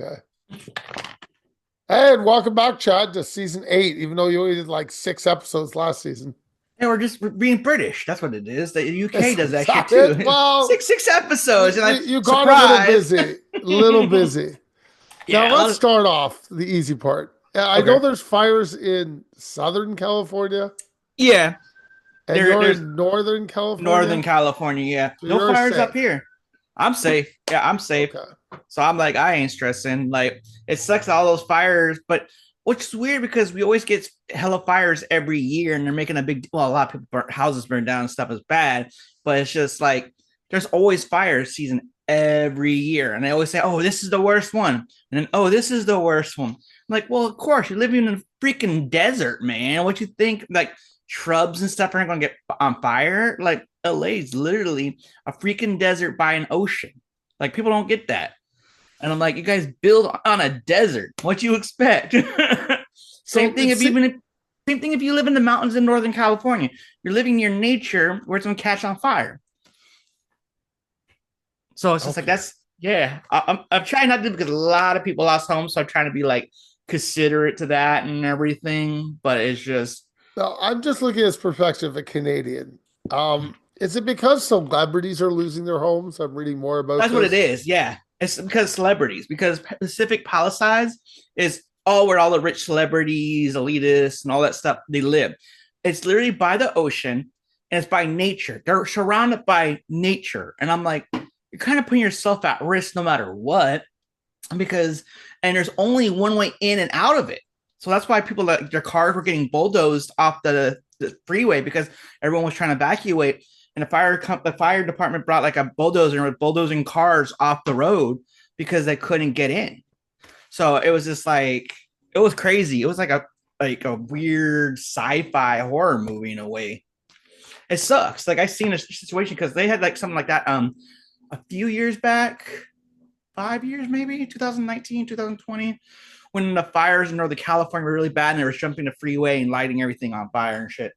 Okay. Hey, and welcome back, Chad, to season 8, even though you only did like 6 episodes last season. And we're being British. That's what it is. The UK does Is that shit that it? too. Well, Six episodes, and I you got a little surprise. busy. A little busy. Now, Yeah, a lot let's of start off the easy part. I know okay. there's fires in Southern California, Yeah, and you're there's in Northern Northern California. California. Yeah, So no you're fires up safe. here. I'm safe. Yeah, I'm safe. Okay. So I'm like, I ain't stressing. Like, it sucks all those fires, but which is weird because we always get hella fires every year, and they're making a big. Well, a lot of people houses burn down and stuff is bad, but it's just like there's always fire season every year, and they always say, "Oh, this is the worst one," and then, "Oh, this is the worst one." I'm like, well, of course, you're living in a freaking desert, man. What you think? Like shrubs and stuff aren't gonna get on fire? Like LA is literally a freaking desert by an ocean. Like people don't get that. And I'm like, you guys build on a desert. What you expect? So Same thing it's if same thing if you live in the mountains in Northern California. You're living near nature where it's gonna catch on fire. So it's just like okay. that's yeah. I'm trying not to because a lot of people lost homes, so I'm trying to be like considerate to that and everything. But it's just Now, I'm just looking at this perspective of a Canadian. Is it because celebrities are losing their homes? I'm reading more about that's what it this. is. Yeah, it's because celebrities because Pacific Palisades is all where all the rich celebrities, elitists, and all that stuff they live. It's literally by the ocean and it's by nature. They're surrounded by nature, and I'm like, you're kind of putting yourself at risk no matter what because and there's only one way in and out of it. So that's why people like their cars were getting bulldozed off the freeway because everyone was trying to evacuate and the fire department brought like a bulldozer with bulldozing cars off the road because they couldn't get in. So it was just like it was crazy. It was like a weird sci-fi horror movie in a way. It sucks. Like I seen a situation because they had like something like that a few years back, 5 years maybe, 2019, 2020, when the fires in Northern California were really bad and they were jumping the freeway and lighting everything on fire and shit.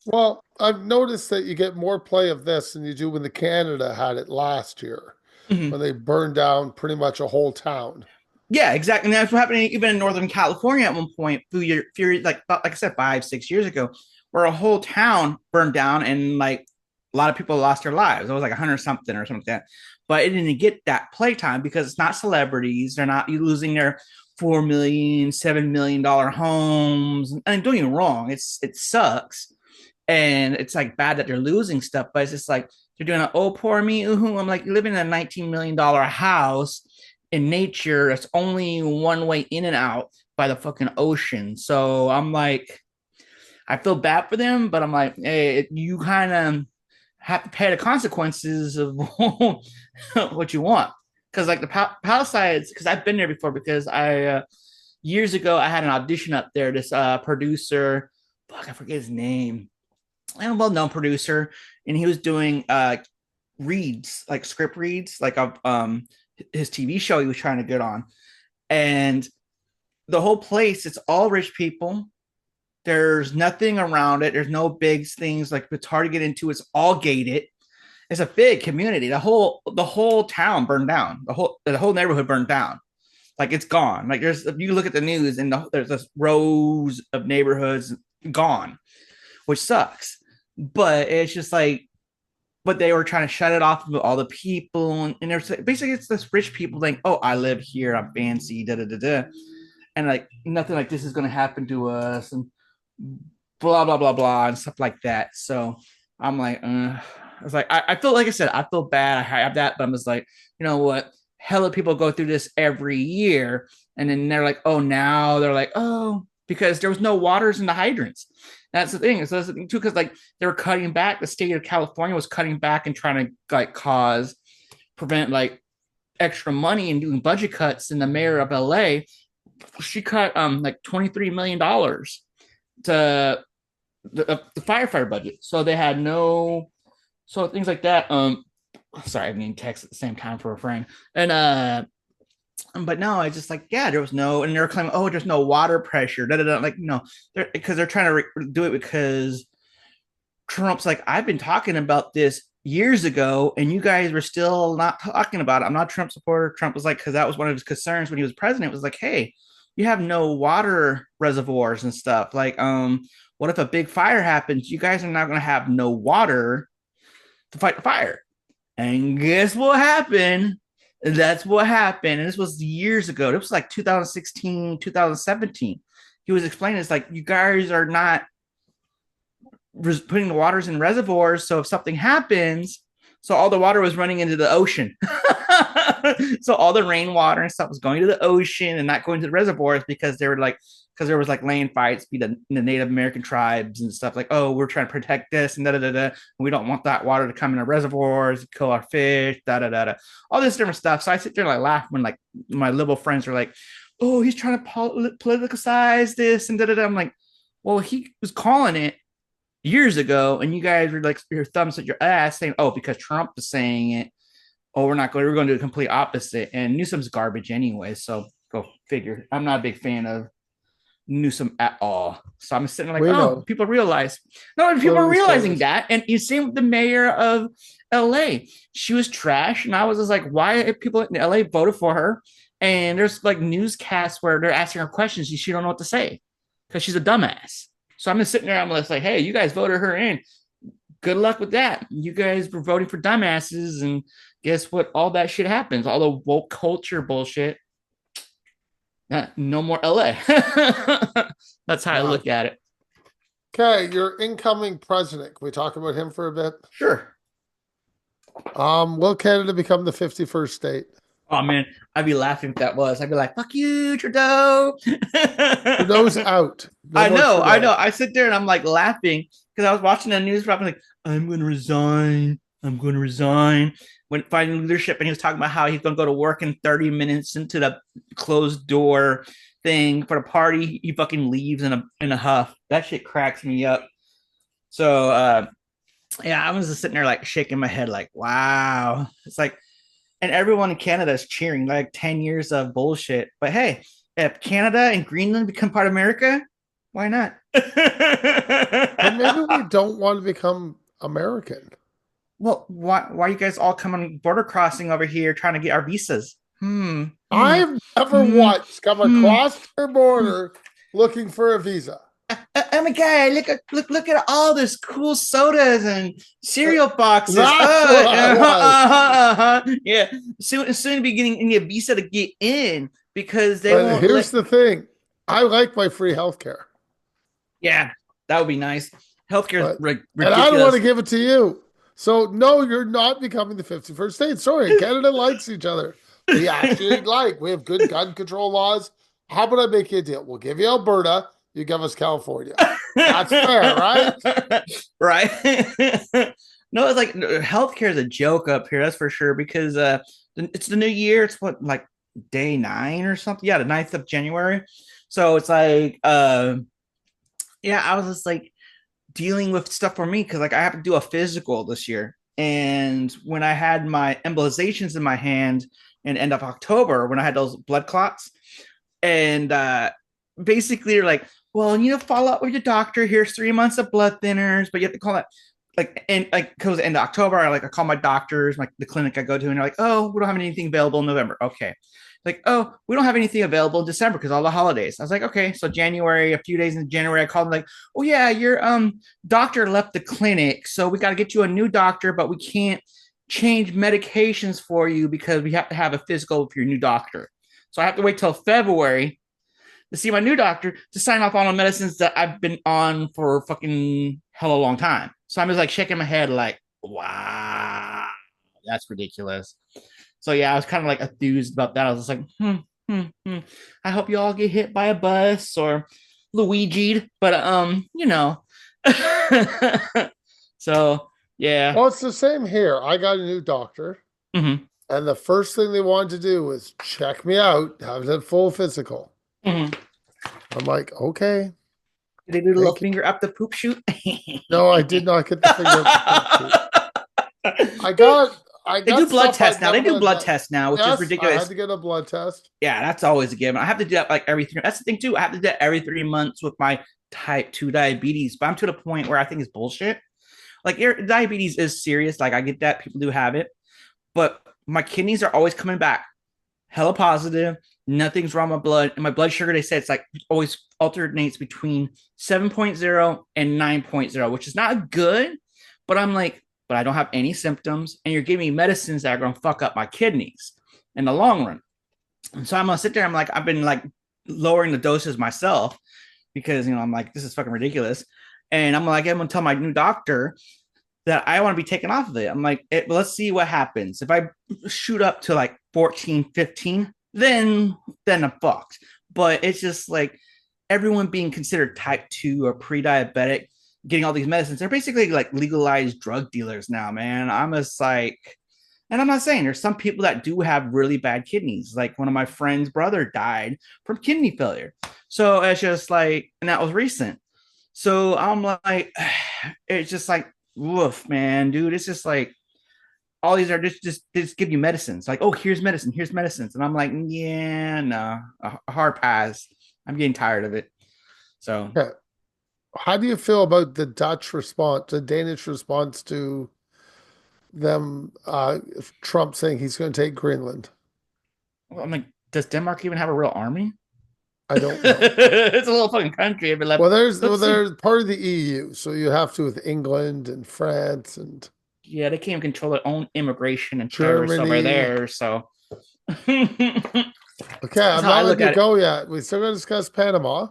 Well, I've noticed that you get more play of this than you do when the Canada had it last year, Mm-hmm. when they burned down pretty much a whole town. Yeah, exactly. And that's what happened even in Northern California at one point, like I said, 5, 6 years ago, where a whole town burned down and like a lot of people lost their lives. It was like 100 something or something like that. But it didn't get that playtime because it's not celebrities. They're not losing their 4 million, $7 million homes. And don't get me wrong, it sucks. And it's like bad that they're losing stuff, but it's just like they're doing oh poor me. Ooh, I'm like living in a $19 million house in nature. It's only one way in and out by the fucking ocean. So I'm like, I feel bad for them, but I'm like, hey, you kind of have to pay the consequences of what you want. Because like the Palisades, because I've been there before. Because I years ago I had an audition up there. This producer, fuck, I forget his name, and a well-known producer, and he was doing reads, like script reads, like of his TV show he was trying to get on, and the whole place, it's all rich people. There's nothing around it. There's no big things like it's hard to get into. It's all gated. It's a big community. The whole town burned down. The whole neighborhood burned down. Like it's gone. Like there's if you look at the news and there's this rows of neighborhoods gone, which sucks. But it's just like but they were trying to shut it off of all the people, and there's basically it's this rich people like, oh, I live here, I'm fancy, da da da da, and like nothing like this is gonna happen to us, and blah blah blah blah and stuff like that. So I'm like, I was like, I feel like I said, I feel bad, I have that, but I'm just like, you know what? Hella people go through this every year, and then they're like, oh, now they're like, oh, because there was no waters in the hydrants. That's the thing. So that's the thing too, because like they were cutting back. The state of California was cutting back and trying to like prevent like extra money and doing budget cuts. And the mayor of LA, she cut like $23 million to the firefighter budget. So they had no so things like that. Sorry, I'm getting text at the same time for a friend. And but no, I just like, yeah, there was no, and they're claiming, oh, there's no water pressure. Da, da, da. Like, no, because they're trying to do it because Trump's like, I've been talking about this years ago, and you guys were still not talking about it. I'm not a Trump supporter. Trump was like, because that was one of his concerns when he was president, was like, hey, you have no water reservoirs and stuff. Like, what if a big fire happens? You guys are not going to have no water to fight the fire. And guess what happened? That's what happened. And this was years ago. It was like 2016, 2017. He was explaining it's like, you guys are not putting the waters in reservoirs. So if something happens, so all the water was running into the ocean. So all the rainwater and stuff was going to the ocean and not going to the reservoirs because they were like, because there was like land fights between the Native American tribes and stuff like, oh, we're trying to protect this and da da da da. We don't want that water to come in our reservoirs, kill our fish, da da da da. All this different stuff. So I sit there and like laugh when like my liberal friends are like, oh, he's trying to politicize this and da da da. I'm like, well, he was calling it years ago, and you guys were like your thumbs at your ass saying, oh, because Trump is saying it, oh, we're going to do the complete opposite. And Newsom's garbage anyway, so go figure. I'm not a big fan of Newsom at all. So I'm sitting there like, people realize. No, people are realizing that. And you see the mayor of LA, she was trash. And I was just like, why are people in LA voted for her? And there's like newscasts where they're asking her questions and she don't know what to say because she's a dumbass. So I'm just sitting there, I'm just like, hey, you guys voted her in. Good luck with that. You guys were voting for dumbasses, and guess what? All that shit happens. All the woke culture bullshit. No more LA. That's how I look at it. Okay, your incoming president. Can we talk about him for a bit? Sure. Will Canada become the 51st state? Oh man, I'd be laughing if that was. I'd be like, "Fuck you, Trudeau." Trudeau's out. I know. I sit there and I'm like laughing because I was watching the news. I'm like, "I'm going to resign. I'm going to resign." When finding leadership, and he was talking about how he's going to go to work in 30 minutes into the closed door thing for the party. He fucking leaves in a huff. That shit cracks me up. So yeah, I was just sitting there like shaking my head, like, wow. It's like. And everyone in Canada is cheering like 10 years of bullshit. But hey, if Canada and Greenland become part of America, why not? But maybe we don't want to become American. Well, why you guys all coming border crossing over here trying to get our visas? I've never once come across their border looking for a visa. Oh my god! Look at all this cool sodas and cereal boxes. Yeah, soon to be getting a visa to get in because they. But here's the thing: I like my free healthcare. Yeah, that would be nice. Healthcare is ridiculous, and I don't want to give it to you. So no, you're not becoming the 51st state. Sorry, Canada likes each other. We actually we have good gun control laws. How about I make you a deal? We'll give you Alberta. You give us California. That's fair, right? Right. No, it's like healthcare is a joke up here. That's for sure because it's the new year. It's what, like day 9 or something? Yeah, the 9th of January. So it's like, yeah, I was just like dealing with stuff for me because like I have to do a physical this year. And when I had my embolizations in my hand in end of October, when I had those blood clots, and basically you're like, well, you know, follow up with your doctor. Here's 3 months of blood thinners, but you have to call that like, and like, because end of October, I call my doctors, like the clinic I go to, and they're like, oh, we don't have anything available in November. Okay. Like, oh, we don't have anything available in December because all the holidays. I was like, okay. So January, a few days in January, I called them like, oh yeah, your doctor left the clinic. So we got to get you a new doctor, but we can't change medications for you because we have to have a physical with your new doctor. So I have to wait till February to see my new doctor to sign off on the medicines that I've been on for fucking hella long time. So I'm just like shaking my head like, wow, that's ridiculous. So yeah, I was kind of like enthused about that. I was just like, I hope you all get hit by a bus or Luigi'd, but you know. So yeah. Well, it's the same here. I got a new doctor. Mm-hmm. And the first thing they wanted to do was check me out, have a full physical. Mm-hmm. I'm like, okay. Did they do the little finger up the poop chute? No, I did not get the finger up the poop chute. I got they do blood tests now. They do blood tests now, which is ridiculous. I had to get a blood test. Yeah, that's always a given. I have to do that like every 3. That's the thing too. I have to do that every 3 months with my type 2 diabetes. But I'm to the point where I think it's bullshit. Like your diabetes is serious. Like I get that people do have it, but my kidneys are always coming back hella positive. Nothing's wrong with my blood. And my blood sugar, they say it's like always alternates between 7.0 and 9.0, which is not good. But I'm like, but I don't have any symptoms. And you're giving me medicines that are going to fuck up my kidneys in the long run. And so I'm going to sit there. I'm like, I've been like lowering the doses myself because, I'm like, this is fucking ridiculous. And I'm like, I'm going to tell my new doctor that I want to be taken off of it. I'm like, let's see what happens. If I shoot up to like 14, 15, then I'm fucked. But it's just like everyone being considered type 2 or pre-diabetic, getting all these medicines. They're basically like legalized drug dealers now, man. I'm just like, and I'm not saying there's some people that do have really bad kidneys. Like one of my friend's brother died from kidney failure. So it's just like, and that was recent. So I'm like, it's just like, woof, man, dude. It's just like all these are just give you medicines. Like, oh, here's medicine, here's medicines, and I'm like, yeah, no, a hard pass. I'm getting tired of it. So, Yeah. How do you feel about the Dutch response, the Danish response to them, Trump saying he's going to take Greenland? I'm like, does Denmark even have a real army? I don't know. It's a little fucking country. I'd be like, Well, let's see. there's part of the EU, so you have to with England and France and Yeah, they can't control their own immigration and terrorists over Germany. there. So Okay, that's I'm how I not look letting you at it. go yet. We still got to discuss Panama.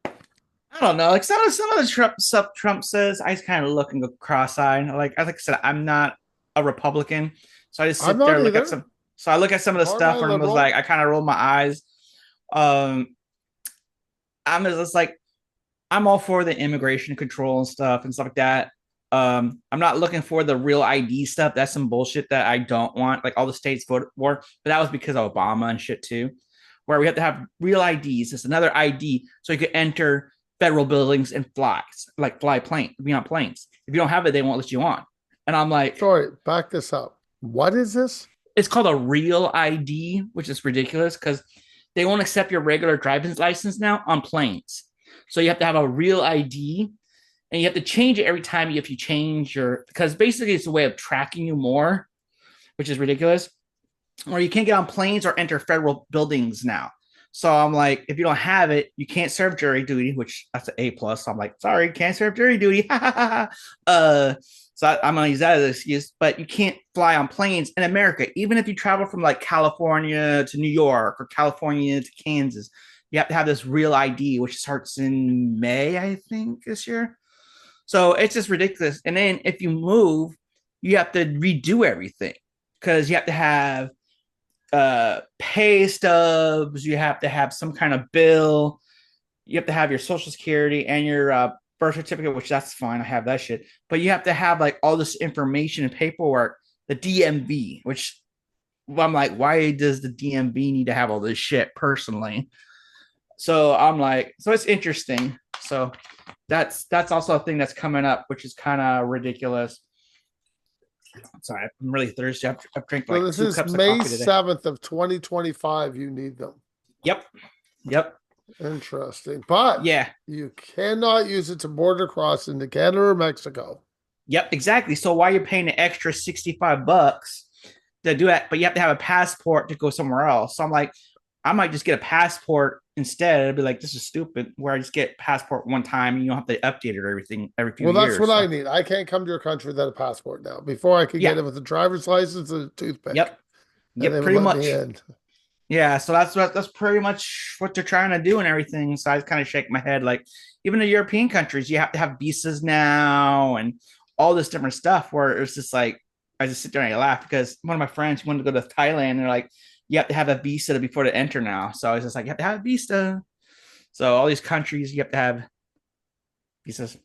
I don't know. Like some of the Trump stuff Trump says, I just kind of look and go cross-eyed. Like I said, I'm not a Republican, so I just I'm sit there not and look at either. some. So I look at some of the Far-right stuff and was liberal. like, I kind of roll my eyes. Um, I'm just like, I'm all for the immigration control and stuff like that. I'm not looking for the real ID stuff. That's some bullshit that I don't want. Like all the states voted for, but that was because of Obama and shit too, where we have to have real IDs. It's another ID so you can enter federal buildings and fly, like fly plane, be on planes. If you don't have it, they won't let you on. And I'm like, Sorry, back this up. What is this? it's called a real ID, which is ridiculous because they won't accept your regular driving license now on planes. So you have to have a real ID and you have to change it every time if you change your, because basically it's a way of tracking you more, which is ridiculous. Or you can't get on planes or enter federal buildings now. So I'm like, if you don't have it, you can't serve jury duty, which that's an A plus. So I'm like, sorry, can't serve jury duty. So I'm gonna use that as an excuse. But you can't fly on planes in America, even if you travel from like California to New York or California to Kansas. You have to have this real ID, which starts in May, I think, this year. So it's just ridiculous. And then if you move, you have to redo everything because you have to have pay stubs, you have to have some kind of bill, you have to have your social security and your birth certificate, which that's fine. I have that shit. But you have to have like all this information and paperwork, the DMV, which I'm like, why does the DMV need to have all this shit personally? So I'm like, so it's interesting. So that's also a thing that's coming up, which is kind of ridiculous. I'm sorry, I'm really thirsty. I've drank So like this two is cups of May coffee today. 7th of 2025. You need them. Yep, yep, Interesting. But yeah, you cannot use it to border cross into Canada or Mexico. yep, exactly. So why you're paying an extra $65 to do that, but you have to have a passport to go somewhere else. So I'm like, I might just get a passport instead. I'd be like, this is stupid. Where I just get passport one time and you don't have to update it or everything every few Well, that's what years. I So need. I can't come to your country without a passport now. Before I could yeah, get it with a driver's license and a toothpick, yep, and yep, they would pretty let me much. in. Yeah, so that's pretty much what they're trying to do and everything. So I kind of shake my head. Like even the European countries, you have to have visas now and all this different stuff. Where it's just like I just sit there and I laugh because one of my friends wanted to go to Thailand. And they're like, you have to have a visa before to enter now. So I was just like, you have to have a visa. So all these countries, you have to have visas.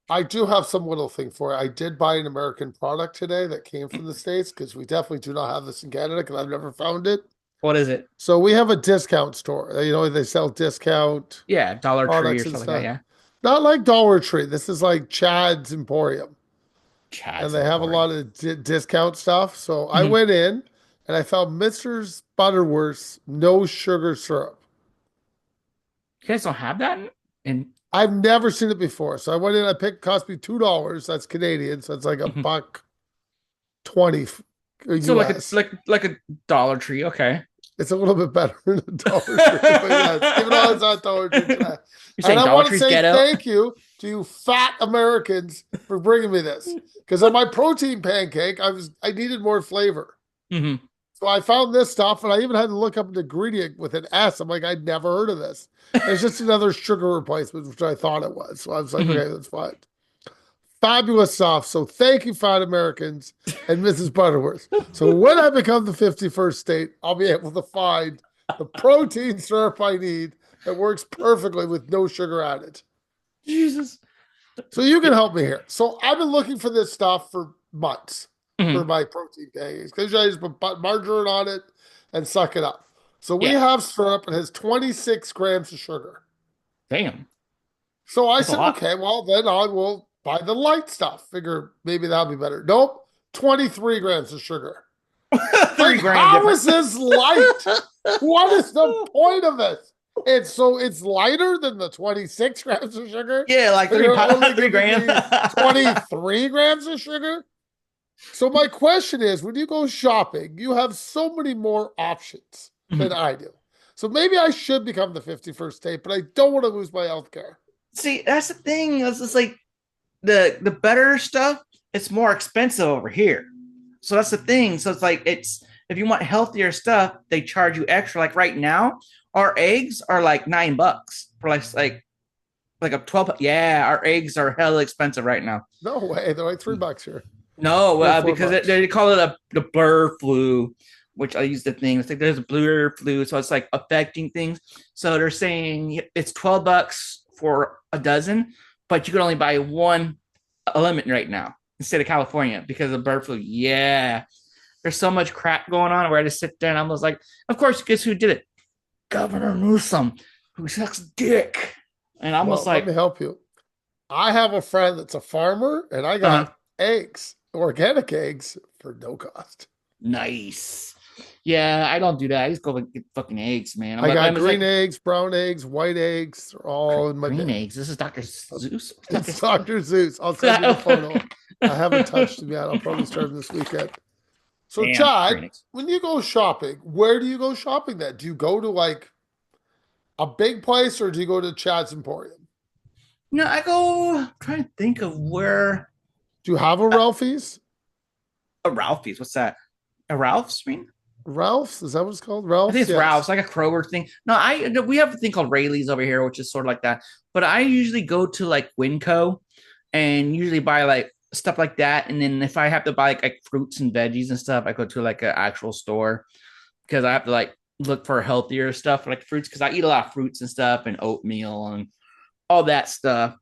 I do have some little thing for it. I did buy an American product today that came from the States because we definitely do not have this in Canada because I've never found it. What is it? So we have a discount store. You know, they sell discount Yeah, Dollar Tree or products and stuff like that. stuff. Yeah, Not like Dollar Tree. This is like Chad's Emporium. And Chad's they have a Emporium. lot of discount stuff. So I Mhm. went in and I found Mister's Butterworth's no sugar syrup. You guys don't have that in I've never seen it before. So I went in, I picked, cost me $2. That's Canadian. So it's like a Mhm. buck 20 So like a US. like a Dollar Tree. Okay. It's a little bit better than a Dollar Tree, but yes, even though it's not Dollar Tree today. You're And saying I Dollar want to Tree's say ghetto? thank you to you fat Americans for bringing me this. Because on my protein pancake, I needed more flavor. Hmm. So I found this stuff and I even had to look up an ingredient with an S. I'm like, I'd never heard of this. It's just another sugar replacement, which I thought it was. So I was like, Hmm. okay, that's fine. Fabulous stuff. So thank you, fat Americans and Mrs. Butterworth. So when I become the 51st state, I'll be able to find the protein syrup I need that works perfectly with no sugar added. Jesus. So you can help me here. So I've been looking for this stuff for months for Hmm. my protein pancakes because I just put margarine on it and suck it up. So we Yeah. have syrup. It has 26 grams of sugar. Damn. So I That's a said, lot. okay, well, then I will buy the light stuff. Figure maybe that'll be better. Nope, 23 grams of sugar. Like, 3 grand how difference. is this light? What is the point of this? It's lighter than the 26 grams of sugar, Yeah, like but you're only 3 giving grand. me 23 grams of sugar? So my question is, when you go shopping, you have so many more options than Mhm. I do. So maybe I should become the 51st state, but I don't want to lose my health care. See, that's the thing. It's just like the better stuff, it's more expensive over here. So that's the thing. So it's like it's if you want healthier stuff, they charge you extra. Like right now, our eggs are like $9 for like a 12. Yeah, our eggs are hella expensive right now. No way. They're like $3 here No, or because $4. they call it the blur flu, which I use the thing. It's like there's a blur flu, so it's like affecting things. So they're saying it's $12 for a dozen, but you can only buy one a limit right now instead of California because of bird flu. Yeah, there's so much crap going on where I just sit there and I was like, of course, guess who did it? Governor Newsom, who sucks dick. And I'm almost Well, let like, me help you. I have a friend that's a farmer, and I uh-huh, got eggs, organic eggs for no cost. nice. Yeah, I don't do that. I just go and get fucking eggs, man. I got I'm just green like, eggs, brown eggs, white eggs. They're all in my green bin. eggs. This is Dr. Zeus. It's Dr. Zeus. I'll send you the photo. I haven't touched them yet. I'll probably start them this weekend. So, Damn, Chad, green eggs. when you go shopping, where do you go shopping then? Do you go to like a big place or do you go to Chad's Emporium? No, I go trying to think of where Do you have a uh, Ralphie's? a Ralphie's. What's that? A Ralph's? I mean, Ralph's? Is that what it's called? I think Ralph's? it's Yes. Ralph's, like a Kroger thing. No, we have a thing called Rayleigh's over here, which is sort of like that. But I usually go to like Winco and usually buy like stuff like that. And then if I have to buy like fruits and veggies and stuff, I go to like an actual store because I have to like look for healthier stuff like fruits because I eat a lot of fruits and stuff and oatmeal and all that stuff.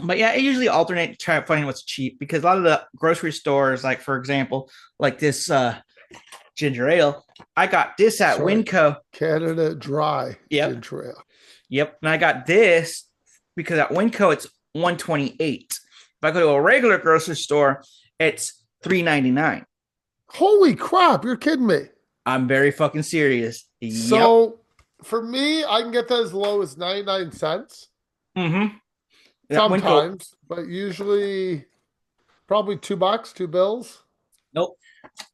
But yeah, I usually alternate to try finding what's cheap because a lot of the grocery stores, like for example, like this ginger ale, I got this at Sorry. Winco. Canada Dry Yep, Ginger Ale. yep. And I got this because at Winco it's 128. If I go to a regular grocery store, it's 3.99. Holy crap, you're kidding me. I'm very fucking serious. Yep. So for me, I can get that as low as 99 cents Mm-hmm. That Winco. sometimes, but usually probably $2, 2 bills. Nope.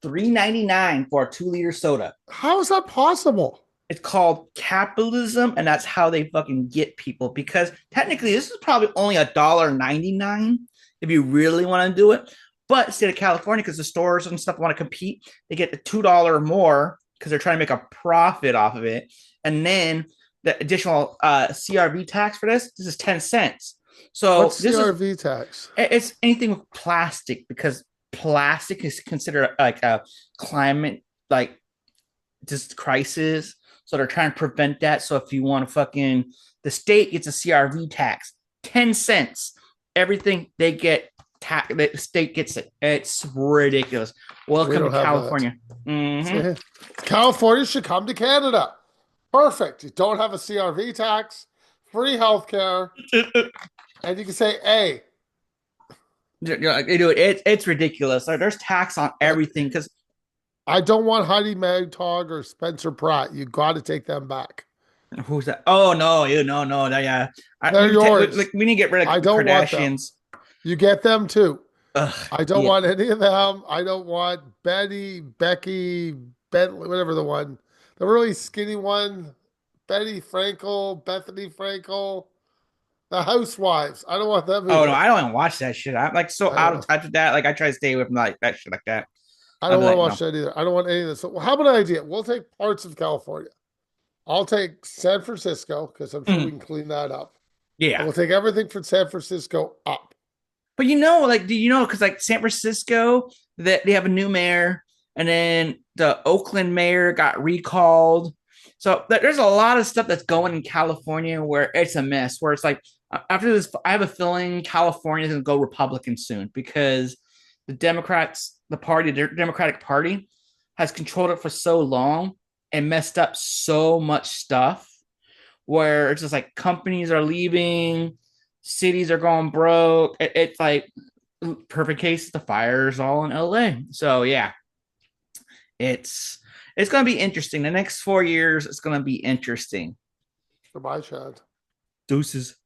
3.99 for a 2 liter soda. How is that possible? It's called capitalism, and that's how they fucking get people. Because technically, this is probably only $1.99 if you really want to do it. But state of California, because the stores and stuff want to compete, they get the $2 more because they're trying to make a profit off of it. And then the additional CRV tax for this is 10 cents. So What's this is CRV tax? it's anything with plastic because plastic is considered like a climate like just crisis. So they're trying to prevent that. So if you want to fucking the state gets a CRV tax, 10 cents. Everything they get the state gets it. It's ridiculous. We Welcome to don't have that. California. Mm-hmm. California should come to Canada. Perfect. You don't have a CRV tax, free healthcare, and you can say, hey, It's ridiculous. There's tax on everything because I don't want Heidi Magtog or Spencer Pratt. You got to take them back. Who's that? Oh no, you no. Yeah, They're yours. we need to get rid of I the don't want them. Kardashians. You get them too. Ugh, I don't yeah. want any of them. I don't want Betty, Becky, Bentley, whatever the really skinny one, Betty Frankel, Bethany Frankel, the housewives. I don't want them Oh no, either. I don't even watch that shit. I'm like so I out don't of know. touch with that. Like I try to stay away from like that shit like that. I I'd don't be want to like, watch no. that either. I don't want any of this. So, well, how about an idea? We'll take parts of California. I'll take San Francisco because I'm sure we Mhm. can clean that up. And Yeah. we'll take everything from San Francisco up. But like, do you know? Because like San Francisco, that they have a new mayor, and then the Oakland mayor got recalled. So there's a lot of stuff that's going in California where it's a mess. Where it's like after this, I have a feeling California is going to go Republican soon because the Democrats, the Democratic Party, has controlled it for so long and messed up so much stuff. Where it's just like companies are leaving, cities are going broke. It's like perfect case, the fires all in LA. So yeah, it's it's gonna be interesting. The next 4 years, it's gonna be interesting. Goodbye, Chad. Deuces.